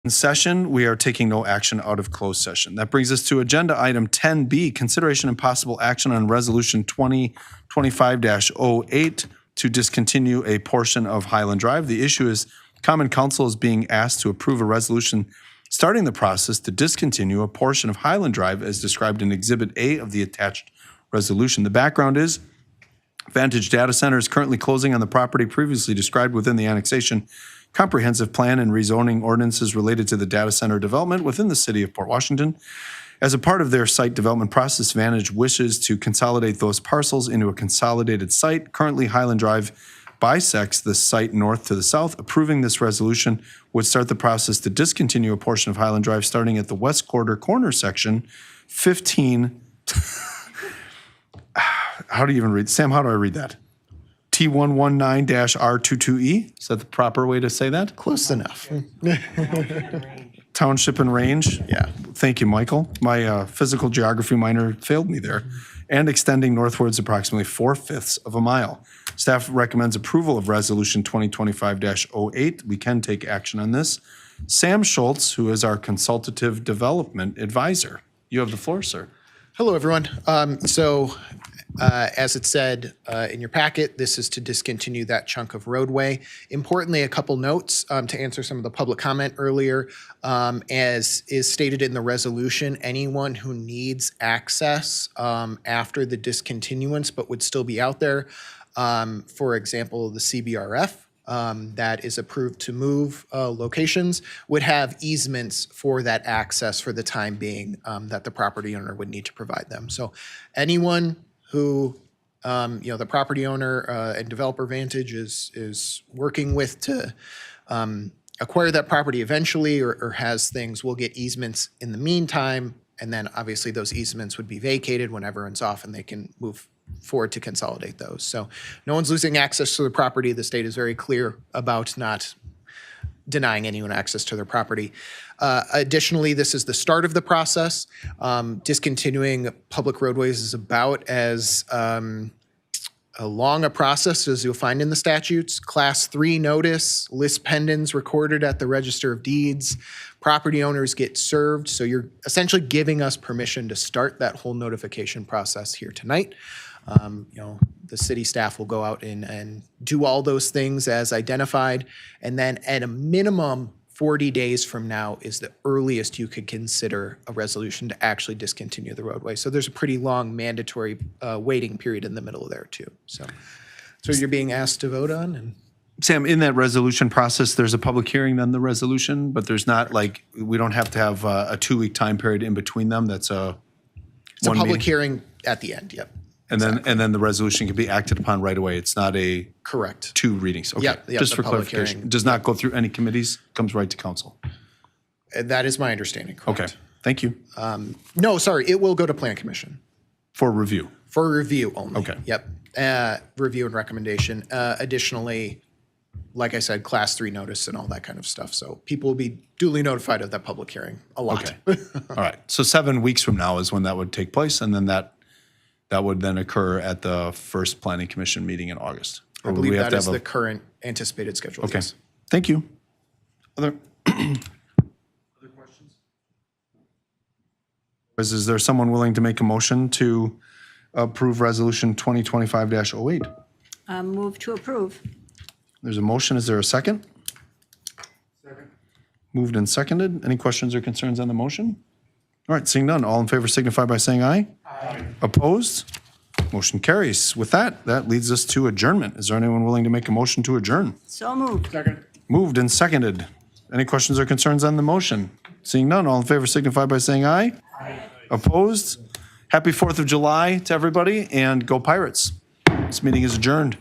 In session, we are taking no action out of closed session. That brings us to agenda item 10B, consideration and possible action on resolution 2025-08 to discontinue a portion of Highland Drive. The issue is Common Council is being asked to approve a resolution starting the process to discontinue a portion of Highland Drive as described in Exhibit A of the attached resolution. The background is Vantage Data Center is currently closing on the property previously described within the annexation comprehensive plan and rezoning ordinances related to the data center development within the city of Port Washington. As a part of their site development process, Vantage wishes to consolidate those parcels into a consolidated site. Currently, Highland Drive bisects the site north to the south. Approving this resolution would start the process to discontinue a portion of Highland Drive starting at the west quarter corner section 15. How do you even read? Sam, how do I read that? T119-R22E? Is that the proper way to say that? Close enough. Township and range? Yeah. Thank you, Michael. My physical geography minor failed me there. And extending northwards approximately 4/5 of a mile. Staff recommends approval of Resolution 2025-08. We can take action on this. Sam Schultz, who is our Consultative Development Advisor. You have the floor, sir. Hello, everyone. As it said in your packet, this is to discontinue that chunk of roadway. Importantly, a couple notes to answer some of the public comment earlier. As is stated in the resolution, anyone who needs access after the discontinuance but would still be out there, for example, the CBRF, that is approved to move locations, would have easements for that access for the time being that the property owner would need to provide them. So anyone who, the property owner and developer Vantage is working with to acquire that property eventually or has things, will get easements in the meantime. And then obviously those easements would be vacated when everyone's off and they can move forward to consolidate those. So no one's losing access to the property. The state is very clear about not denying anyone access to their property. Additionally, this is the start of the process. Discontinuing public roadways is about as long a process as you'll find in the statutes. Class 3 notice, list pendants recorded at the Register of Deeds, property owners get served. So you're essentially giving us permission to start that whole notification process here tonight. The city staff will go out and do all those things as identified. And then at a minimum, 40 days from now is the earliest you could consider a resolution to actually discontinue the roadway. So there's a pretty long mandatory waiting period in the middle of there too. So you're being asked to vote on. And Sam, in that resolution process, there's a public hearing on the resolution, but there's not we don't have to have a 2-week time period in between them. That's it's a public hearing at the end. Yep. And then the resolution can be acted upon right away. It's not a correct 2 readings. Okay. Yep, Just for clarification. Hearing. It does not go through any committees, comes right to council. That is my understanding. Correct. Okay. Thank you. No, sorry. It will go to Plan Commission. For review. For review only. Okay. Yep. Review and recommendation. Additionally, like I said, Class 3 notice and all that kind of stuff. So people will be duly notified of that public hearing a lot. Okay. All right. So 7 weeks from now is when that would take place, and then that would then occur at the first Planning Commission meeting in August. I believe that is the current anticipated schedule. Okay. Yes. Thank you. Other questions? Is there someone willing to make a motion to approve Resolution 2025-08? Move to approve. There's a motion. Is there a second? Second. Moved and seconded. Any questions or concerns on the motion? All right, seeing none. All in favor signify by saying aye. Aye. Opposed? Motion carries. With that leads us to adjournment. Is there anyone willing to make a motion to adjourn? So moved. Second. Moved and seconded. Any questions or concerns on the motion? Seeing none. All in favor signify by saying aye. Aye. Opposed? Happy 4th of July to everybody, and go Pirates. This meeting is adjourned.